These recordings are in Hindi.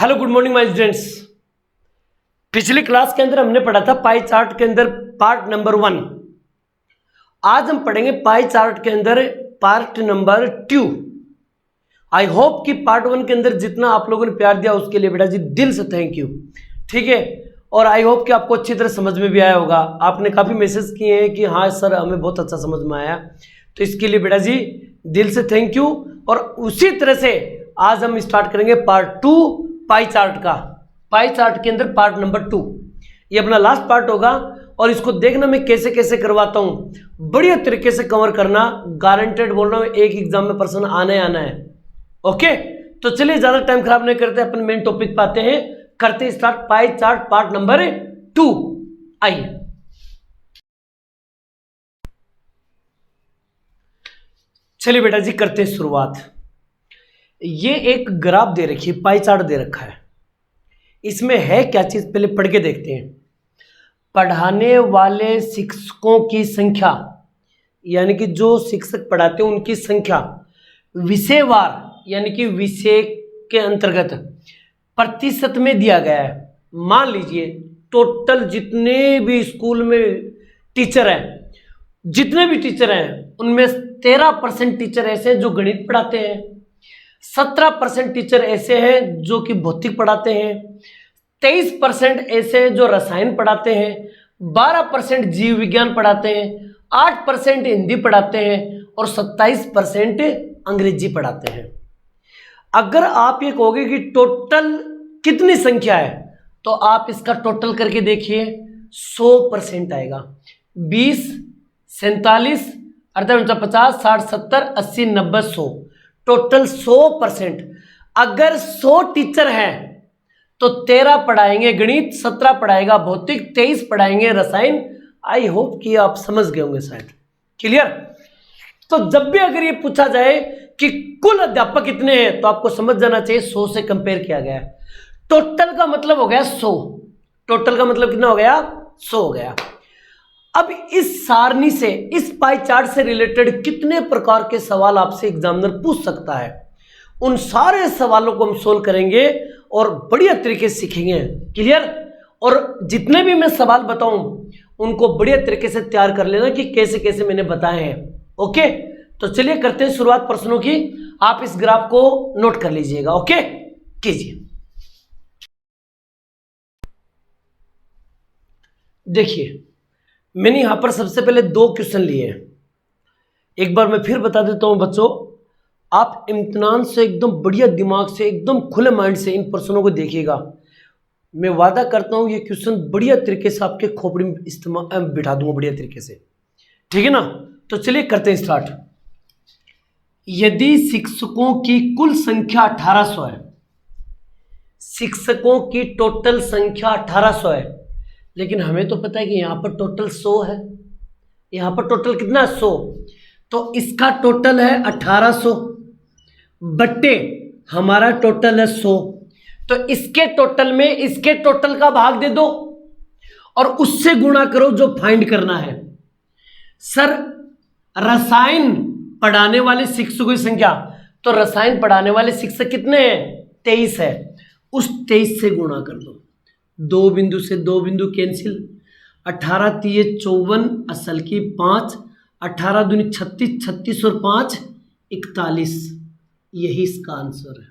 Hello good morning my students. पिछली क्लास के अंदर हमने पढ़ा था पाई चार्ट के अंदर पार्ट नंबर 1। आज हम पढ़ेंगे पाई चार्ट के अंदर पार्ट नंबर 2। आई होप कि पार्ट 1 के अंदर जितना आप लोगों ने प्यार दिया उसके लिए बेटा जी दिल से थैंक यू। ठीक है, और आई होप कि आपको अच्छी तरह समझ में भी आया होगा। आपने काफ़ी मैसेज किए हैं कि हाँ सर हमें बहुत अच्छा समझ में आया, तो इसके लिए बेटा जी दिल से थैंक यू। और उसी तरह से आज हम स्टार्ट करेंगे पार्ट 2 पाई चार्ट का। पाई चार्ट के अंदर पार्ट नंबर 2 ये अपना लास्ट पार्ट होगा, और इसको देखना मैं कैसे कैसे करवाता हूं, बढ़िया तरीके से कवर करना, गारंटेड बोल रहा हूं, एक एग्जाम में पर्सन आना है। ओके, तो चलिए ज्यादा टाइम खराब नहीं करते, अपन मेन टॉपिक पे आते हैं, करते हैं start pie chart part number 2। आइए चलिए बेटा जी करते हैं शुरुआत। ये एक ग्राफ दे रखी है, पाई चार्ट दे रखा है। इसमें है क्या चीज पहले पढ़ के देखते हैं। पढ़ाने वाले शिक्षकों की संख्या, यानी कि जो शिक्षक पढ़ाते हैं उनकी संख्या विषयवार यानी कि विषय के अंतर्गत प्रतिशत में दिया गया है। मान लीजिए टोटल जितने भी स्कूल में टीचर हैं, जितने भी टीचर हैं उनमें 13% टीचर ऐसे हैं जो गणित पढ़ाते हैं, 17% टीचर ऐसे हैं जो कि भौतिक पढ़ाते हैं, 23% ऐसे हैं जो रसायन पढ़ाते हैं, 12% जीव विज्ञान पढ़ाते हैं, 8% हिंदी पढ़ाते हैं और 27% अंग्रेजी पढ़ाते हैं। अगर आप ये कहोगे कि टोटल कितनी संख्या है, तो आप इसका टोटल करके देखिए 100% आएगा। 20, 47, 48, 50, 60, 70, 80, 90, 100, टोटल 100%। अगर 100 टीचर हैं तो 13 पढ़ाएंगे गणित, 17 पढ़ाएगा भौतिक, 23 पढ़ाएंगे रसायन। आई होप कि आप समझ गए होंगे शायद। क्लियर? तो जब भी अगर ये पूछा जाए कि कुल अध्यापक कितने हैं, तो आपको समझ जाना चाहिए 100 से कंपेयर किया गया है। टोटल का मतलब हो गया 100। टोटल का मतलब कितना हो गया? 100 हो गया। अब इस सारणी से, इस पाई चार्ट से रिलेटेड कितने प्रकार के सवाल आपसे एग्जामिनर पूछ सकता है, उन सारे सवालों को हम सोल्व करेंगे और बढ़िया तरीके से सीखेंगे। क्लियर? और जितने भी मैं सवाल बताऊं उनको बढ़िया तरीके से तैयार कर लेना कि कैसे कैसे मैंने बताए हैं। ओके, तो चलिए करते हैं शुरुआत प्रश्नों की। आप इस ग्राफ को नोट कर लीजिएगा। ओके, कीजिए। देखिए मैंने यहां पर सबसे पहले 2 क्वेश्चन लिए हैं। एक बार मैं फिर बता देता हूं बच्चों, आप इम्तिहान से एकदम बढ़िया दिमाग से, एकदम खुले माइंड से इन प्रश्नों को देखिएगा। मैं वादा करता हूं ये क्वेश्चन बढ़िया तरीके से आपके खोपड़ी में इस्तेमाल बिठा दूंगा बढ़िया तरीके से। ठीक है ना? तो चलिए करते हैं स्टार्ट। यदि शिक्षकों की कुल संख्या 1800 है, शिक्षकों की टोटल संख्या 1800 है, लेकिन हमें तो पता है कि यहां पर टोटल 100 है। यहां पर टोटल कितना है? 100। तो इसका टोटल है 1800 बट्टे हमारा टोटल है 100। तो इसके टोटल में इसके टोटल का भाग दे दो और उससे गुणा करो जो फाइंड करना है। सर रसायन पढ़ाने वाले शिक्षकों की संख्या, तो रसायन पढ़ाने वाले शिक्षक कितने हैं? 23 है। उस 23 से गुणा कर दो। 2 बिंदु से 2 बिंदु कैंसिल, 18 3 54, असल की 5, 18 दूनी 36, 36 और 5 41। यही इसका आंसर है।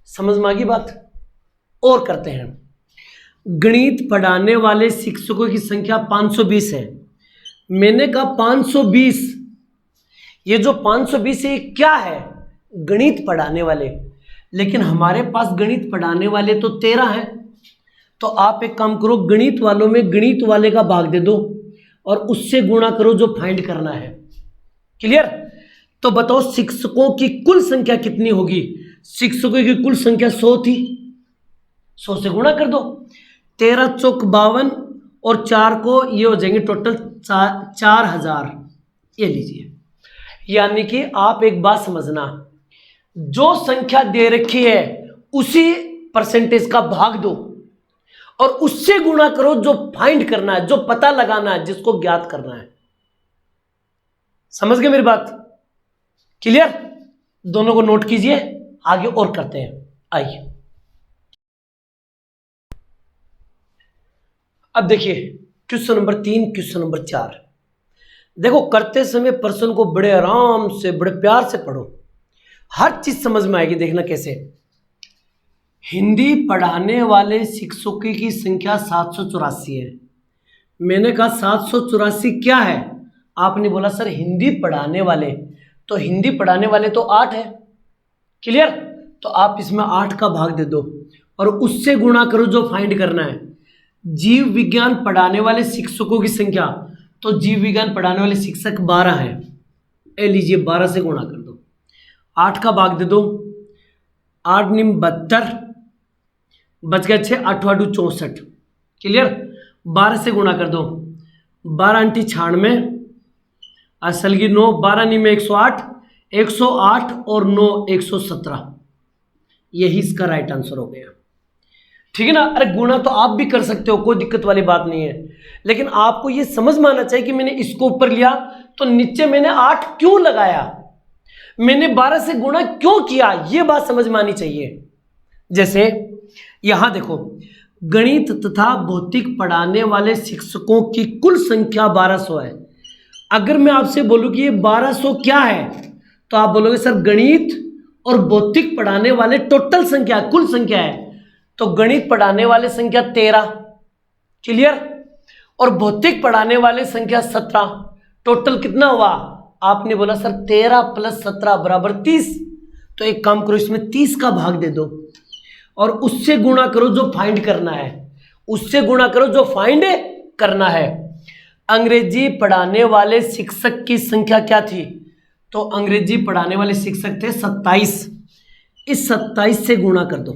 समझ में आ गई बात? और करते हैं। गणित पढ़ाने वाले शिक्षकों की संख्या 520 है। मैंने कहा 520, ये जो 520 है क्या है? गणित पढ़ाने वाले, लेकिन हमारे पास गणित पढ़ाने वाले तो 13 हैं। तो आप एक काम करो, गणित वालों में गणित वाले का भाग दे दो और उससे गुणा करो जो फाइंड करना है। क्लियर? तो बताओ शिक्षकों की कुल संख्या कितनी होगी? शिक्षकों की कुल संख्या 100 थी, 100 से गुणा कर दो। 13 चौक 52 और 4 को ये हो जाएंगे टोटल 4000। ये लीजिए। यानी कि आप एक बात समझना, जो संख्या दे रखी है उसी परसेंटेज का भाग दो और उससे गुणा करो जो फाइंड करना है, जो पता लगाना है, जिसको ज्ञात करना है। समझ गए मेरी बात? क्लियर? दोनों को नोट कीजिए, आगे और करते हैं। आइए अब देखिए क्वेश्चन नंबर 3, क्वेश्चन नंबर 4। देखो करते समय प्रश्न को बड़े आराम से बड़े प्यार से पढ़ो, हर चीज समझ में आएगी। देखना कैसे। हिंदी पढ़ाने वाले शिक्षकों की संख्या 784 है। मैंने कहा 784 क्या है? आपने बोला सर हिंदी पढ़ाने वाले, तो हिंदी पढ़ाने वाले तो 8 है। क्लियर? तो आप इसमें 8 का भाग दे दो और उससे गुणा करो जो फाइंड करना है। जीव विज्ञान पढ़ाने वाले शिक्षकों की संख्या, तो जीव विज्ञान पढ़ाने वाले शिक्षक 12 हैं। ए लीजिए 12 से गुणा कर दो, 8 का भाग दे दो, 8 निम 72, बच गया 6, 8 8 64। क्लियर? 12 से गुणा कर दो, 12 अंटी 96, असल की 9, 12 निम 108, 108 और 9 117। यही इसका राइट आंसर हो गया। ठीक है ना? अरे गुणा तो आप भी कर सकते हो, कोई दिक्कत वाली बात नहीं है, लेकिन आपको ये समझ में आना चाहिए कि मैंने इसको ऊपर लिया तो नीचे मैंने 8 क्यों लगाया, मैंने 12 से गुणा क्यों किया, ये बात समझ में आनी चाहिए। जैसे यहां देखो, गणित तथा भौतिक पढ़ाने वाले शिक्षकों की कुल संख्या 1200 है। अगर मैं आपसे बोलूं कि ये 1200 क्या है, तो आप बोलोगे सर गणित और भौतिक पढ़ाने वाले टोटल संख्या, कुल संख्या है। तो गणित पढ़ाने वाले संख्या 13, क्लियर, और भौतिक पढ़ाने वाले संख्या 17, टोटल कितना हुआ? आपने बोला सर 13 + 17 बराबर 30। तो एक काम करो, इसमें 30 का भाग दे दो और उससे गुणा करो जो फाइंड करना है, उससे गुणा करो जो फाइंड करना है। अंग्रेजी पढ़ाने वाले शिक्षक की संख्या क्या थी? तो अंग्रेजी पढ़ाने वाले शिक्षक थे 27। इस 27 से गुणा कर दो,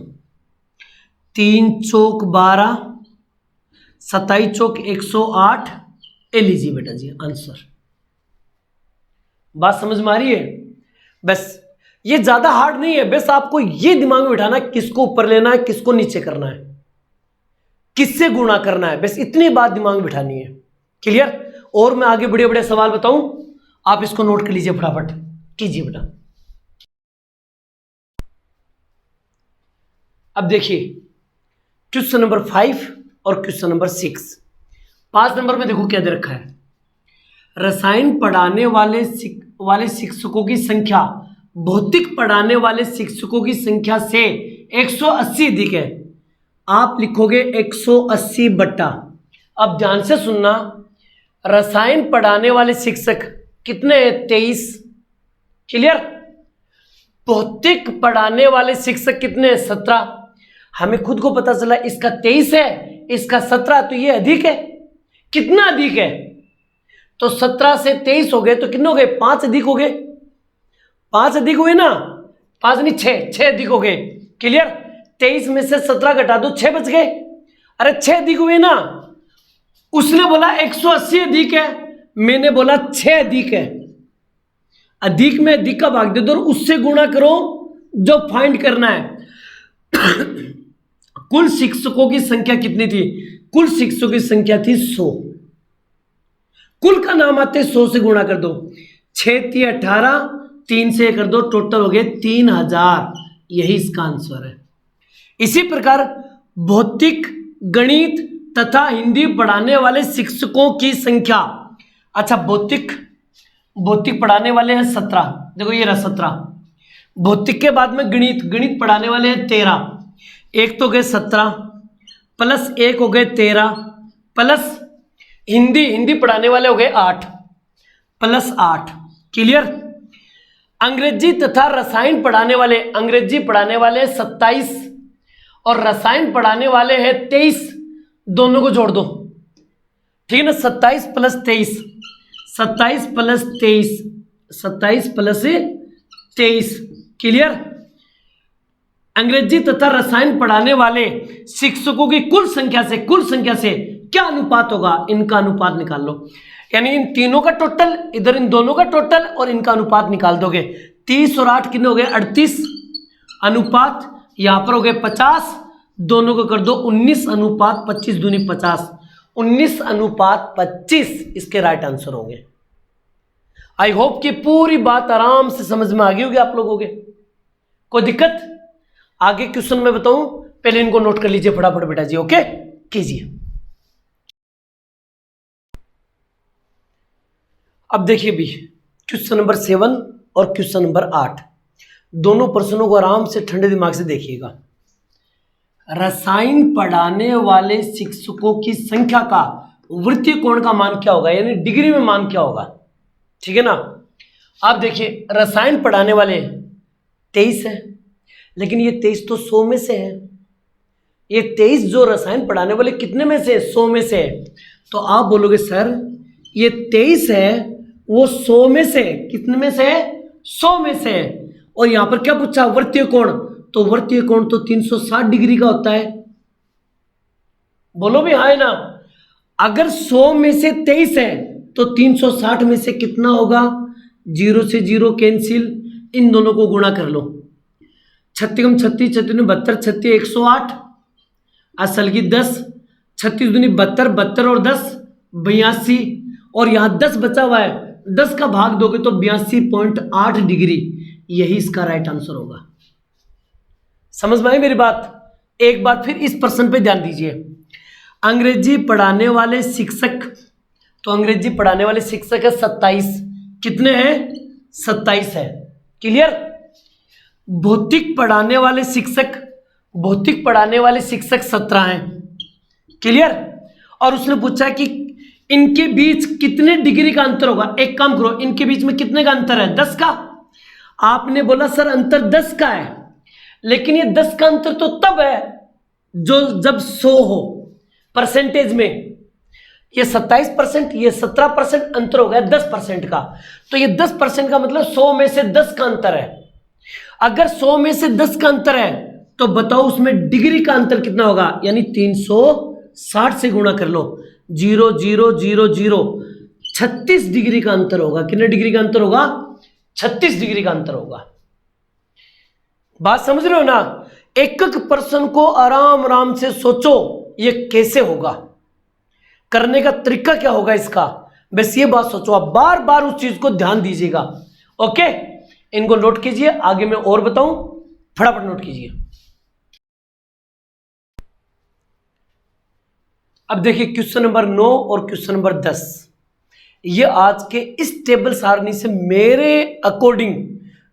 3 चौक 12, 27 चौक 108। ए लीजिए बेटा जी आंसर। बात समझ में आ रही है? बस ये ज्यादा हार्ड नहीं है, बस आपको ये दिमाग में बिठाना किसको ऊपर लेना है, किसको नीचे करना है, किससे गुणा करना है, बस इतनी बात दिमाग में बिठानी है। क्लियर? और मैं आगे बड़े बड़े सवाल बताऊं, आप इसको नोट कर लीजिए, फटाफट कीजिए बेटा। अब देखिए क्वेश्चन नंबर 5 और क्वेश्चन नंबर 6। 5 नंबर में देखो क्या दे रखा है। रसायन पढ़ाने वाले शिक्षकों की संख्या भौतिक पढ़ाने वाले शिक्षकों की संख्या से 180 अधिक है। आप लिखोगे 180 बट्टा, अब ध्यान से सुनना, रसायन पढ़ाने वाले शिक्षक कितने हैं? 23। क्लियर? भौतिक पढ़ाने वाले शिक्षक कितने हैं? 17। हमें खुद को पता चला इसका 23 है, इसका 17, तो ये अधिक है। कितना अधिक है? तो 17 से 23 हो गए तो कितने हो गए? 5 अधिक हो गए। 5 अधिक हुए ना, 5 नहीं 6 अधिक हो गए। क्लियर? 23 में से 17 घटा दो, 6 बच गए। अरे 6 अधिक हुए ना। उसने बोला 180 अधिक है, मैंने बोला 6 अधिक है। अधिक में अधिक का भाग दे दो और उससे गुणा करो जो फाइंड करना है। कुल शिक्षकों की संख्या कितनी थी? कुल शिक्षकों की संख्या थी 100। कुल का नाम आते 100 से गुणा कर दो, 6 × 18, 3 से कर दो, टोटल हो गए 3000। यही इसका आंसर है। इसी प्रकार भौतिक, गणित तथा हिंदी पढ़ाने वाले शिक्षकों की संख्या, अच्छा भौतिक पढ़ाने वाले हैं 17, देखो ये रहा 17। भौतिक के बाद में गणित पढ़ाने वाले हैं 13, एक तो गए 17 प्लस 1 हो गए 13, प्लस हिंदी पढ़ाने वाले हो गए 8 प्लस 8। क्लियर? अंग्रेजी तथा रसायन पढ़ाने वाले, अंग्रेजी पढ़ाने वाले 27 और रसायन पढ़ाने वाले हैं 23, दोनों को जोड़ दो। ठीक है ना? 27 + 23, 27 + 23, 27 + 23। क्लियर? अंग्रेजी तथा रसायन पढ़ाने वाले शिक्षकों की कुल संख्या से क्या अनुपात होगा? इनका अनुपात निकाल लो। यानी इन तीनों का टोटल, इधर इन दोनों का टोटल और इनका अनुपात निकाल दोगे। 30 और 8 कितने हो गए? 38 अनुपात, यहां पर हो गए 50, दोनों को कर दो 19 अनुपात 25 दूनी 50, 19 अनुपात 25 इसके राइट आंसर होंगे। आई होप कि पूरी बात आराम से समझ में आ गई होगी आप लोगों के। कोई दिक्कत? आगे क्वेश्चन मैं बताऊं, पहले इनको नोट कर लीजिए फटाफट बेटा जी। ओके कीजिए। अब देखिए भी क्वेश्चन नंबर 7 और क्वेश्चन नंबर 8, दोनों प्रश्नों को आराम से ठंडे दिमाग से देखिएगा। रसायन पढ़ाने वाले शिक्षकों की संख्या का वृत्तीय कोण का मान क्या होगा, यानी डिग्री में मान क्या होगा। ठीक है ना। आप देखिए रसायन पढ़ाने वाले 23 है, लेकिन ये 23 तो 100 में से है। ये 23 जो रसायन पढ़ाने वाले कितने में से, 100 में से है। तो आप बोलोगे सर ये 23 है वो 100 में से, कितने में से है, 100 में से है। और यहां पर क्या पूछा, वृत्तीय कोण, तो वृत्तीय कोण तो 360 डिग्री का होता है। बोलो भी हाँ है ना। अगर 100 में से 23 है तो 360 में से कितना होगा, 0 से 0 कैंसिल, इन दोनों को गुणा कर लो। 36 36 36 72 36 108, असल की 10, 36 दूनी 72, 72 और 10 82, और यहां 10 बचा हुआ है, 10 का भाग दोगे तो 82.8 डिग्री, यही इसका राइट आंसर होगा। समझ में आई मेरी बात। एक बार फिर इस प्रश्न पे ध्यान दीजिए। अंग्रेजी पढ़ाने वाले शिक्षक, तो अंग्रेजी पढ़ाने वाले शिक्षक है 27, कितने हैं, 27 है। क्लियर। भौतिक पढ़ाने वाले शिक्षक, भौतिक पढ़ाने वाले शिक्षक 17 हैं। क्लियर। और उसने पूछा कि इनके बीच कितने डिग्री का अंतर होगा। एक काम करो, इनके बीच में कितने का अंतर है, 10 का। आपने बोला सर अंतर 10 का है, लेकिन ये 10 का अंतर तो तब है जो जब 100 हो परसेंटेज में। ये 27%, ये 17% अंतर हो गया 10% का। तो ये 10% का मतलब 100 में से 10 का अंतर है। अगर 100 में से 10 का अंतर है तो बताओ उसमें डिग्री का अंतर कितना होगा, यानी 360 से गुणा कर लो। 0 0 0 0, 36 डिग्री का अंतर होगा। कितने डिग्री का अंतर होगा, 36 डिग्री का अंतर होगा। बात समझ रहे हो ना। एक एक प्रश्न को आराम आराम से सोचो, ये कैसे होगा, करने का तरीका क्या होगा इसका, बस ये बात सोचो। आप बार बार उस चीज को ध्यान दीजिएगा। ओके, इनको नोट कीजिए, आगे मैं और बताऊं, फटाफट नोट कीजिए। अब देखिए क्वेश्चन नंबर 9 और क्वेश्चन नंबर 10, ये आज के इस टेबल सारणी से मेरे अकॉर्डिंग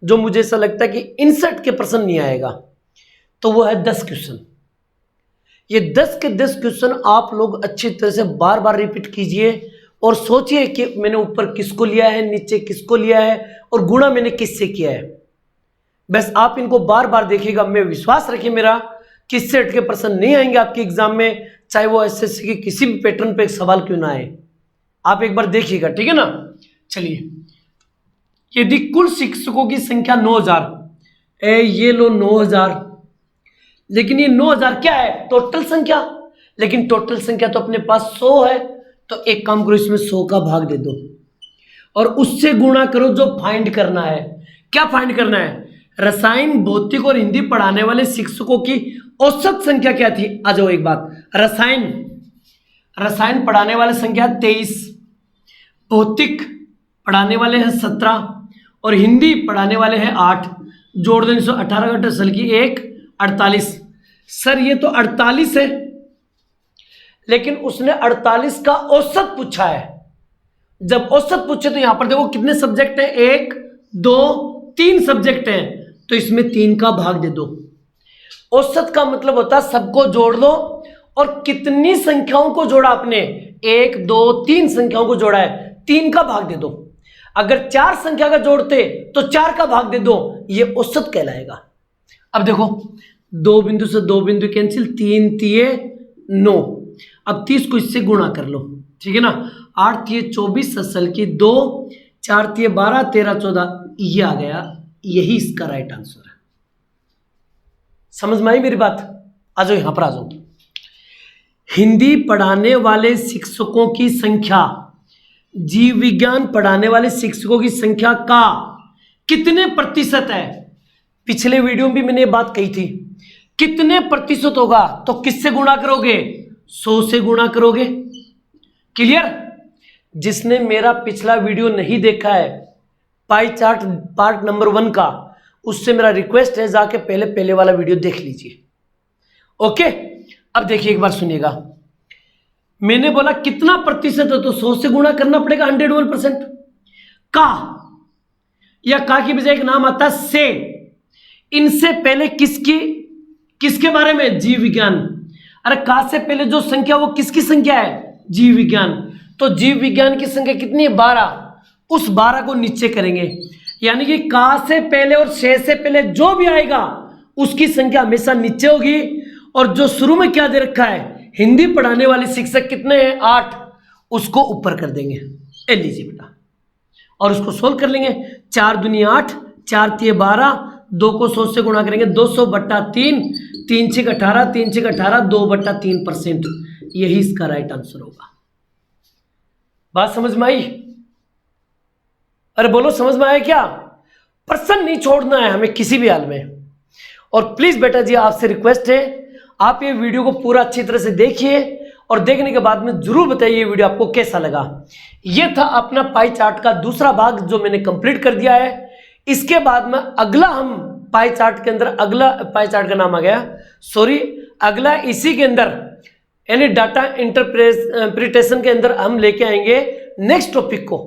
जो मुझे ऐसा लगता है कि इंसर्ट के प्रश्न नहीं आएगा, तो वो है 10 क्वेश्चन। ये 10 के 10 क्वेश्चन आप लोग अच्छी तरह से बार बार रिपीट कीजिए और सोचिए कि मैंने ऊपर किसको लिया है, नीचे किसको लिया है और गुणा मैंने किससे किया है। बस आप इनको बार बार देखिएगा। मैं विश्वास रखिए मेरा कि इससे हटके प्रश्न नहीं आएंगे आपके एग्जाम में, चाहे वो एसएससी के किसी भी पैटर्न पे एक सवाल क्यों ना आए। आप एक बार देखिएगा, ठीक है ना। चलिए, यदि कुल शिक्षकों की संख्या 9000, ये लो 9000, लेकिन ये 9000 क्या है, टोटल संख्या। लेकिन टोटल संख्या तो अपने पास 100 है, तो एक काम करो, इसमें 100 का भाग दे दो और उससे गुणा करो जो फाइंड करना है। क्या फाइंड करना है, रसायन, भौतिक और हिंदी पढ़ाने वाले शिक्षकों की औसत संख्या क्या थी। आ जाओ एक बात, रसायन पढ़ाने वाले संख्या 23, भौतिक पढ़ाने वाले हैं 17 और हिंदी पढ़ाने वाले हैं 8। जोड़ दो 18 घटे सल की 1, 48। सर ये तो 48 है, लेकिन उसने 48 का औसत पूछा है। जब औसत पूछे तो यहां पर देखो कितने सब्जेक्ट हैं, 1 2 3 सब्जेक्ट हैं, तो इसमें 3 का भाग दे दो। औसत का मतलब होता है सबको जोड़ लो और कितनी संख्याओं को जोड़ा आपने, 1 2 3 संख्याओं को जोड़ा है, 3 का भाग दे दो। अगर 4 संख्या का जोड़ते तो 4 का भाग दे दो, ये औसत कहलाएगा। अब देखो 2 बिंदु से 2 बिंदु कैंसिल, 3 तिये 9। अब 30 को इससे गुणा कर लो, ठीक है ना। 8 तिये 24 असल की 2, 4 तिये 12, 13 14, ये आ गया, यही इसका राइट आंसर है। समझ में आई मेरी बात। आ जाओ यहां पर आ जाओ। हिंदी पढ़ाने वाले शिक्षकों की संख्या, जीव विज्ञान पढ़ाने वाले शिक्षकों की संख्या का कितने प्रतिशत है। पिछले वीडियो में भी मैंने ये बात कही थी, कितने प्रतिशत होगा, तो किससे गुणा करोगे, 100 से गुणा करोगे। क्लियर। जिसने मेरा पिछला वीडियो नहीं देखा है पाई चार्ट पार्ट नंबर 1 का, उससे मेरा रिक्वेस्ट है जाके पहले वाला वीडियो देख लीजिए। ओके, अब देखिए एक बार सुनिएगा, मैंने बोला कितना प्रतिशत है, तो 100 से गुणा करना पड़ेगा 101%। का या का की बजाय एक नाम आता है से, इनसे पहले किसके बारे में? जीव विज्ञान। अरे का से पहले जो संख्या वो किसकी संख्या है? जीव विज्ञान। तो जीव विज्ञान की संख्या कितनी है? 12। उस 12 को नीचे करेंगे, यानी कि का से पहले और से पहले जो भी आएगा उसकी संख्या हमेशा नीचे होगी। और जो शुरू में क्या दे रखा है, हिंदी पढ़ाने वाले शिक्षक कितने हैं? 8, उसको ऊपर कर देंगे। ए लीजिए बेटा, और उसको सोल्व कर लेंगे। 4 दूनी 8, 4 तिये 12, 2 को 100 से गुणा करेंगे, 200/3, 3 6 18, 3 6 18, 2/3%। यही इसका राइट आंसर होगा। बात समझ में आई? अरे बोलो, समझ में आया क्या? प्रश्न नहीं छोड़ना है हमें किसी भी हाल में। और प्लीज बेटा जी, आपसे रिक्वेस्ट है, आप ये वीडियो को पूरा अच्छी तरह से देखिए और देखने के बाद में जरूर बताइए ये वीडियो आपको कैसा लगा। ये था अपना पाई चार्ट का दूसरा भाग जो मैंने कंप्लीट कर दिया है। इसके बाद में अगला हम पाई चार्ट के अंदर, अगला पाई चार्ट का नाम आ गया, सॉरी, अगला इसी के अंदर यानी डाटा इंटरप्रिटेशन के अंदर हम लेके आएंगे नेक्स्ट टॉपिक को।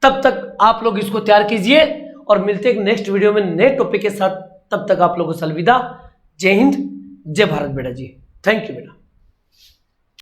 तब तक आप लोग इसको तैयार कीजिए और मिलते हैं नेक्स्ट वीडियो में नए टॉपिक के साथ। तब तक आप लोगों को अलविदा। जय हिंद, जय भारत बेटा जी। थैंक यू बेटा।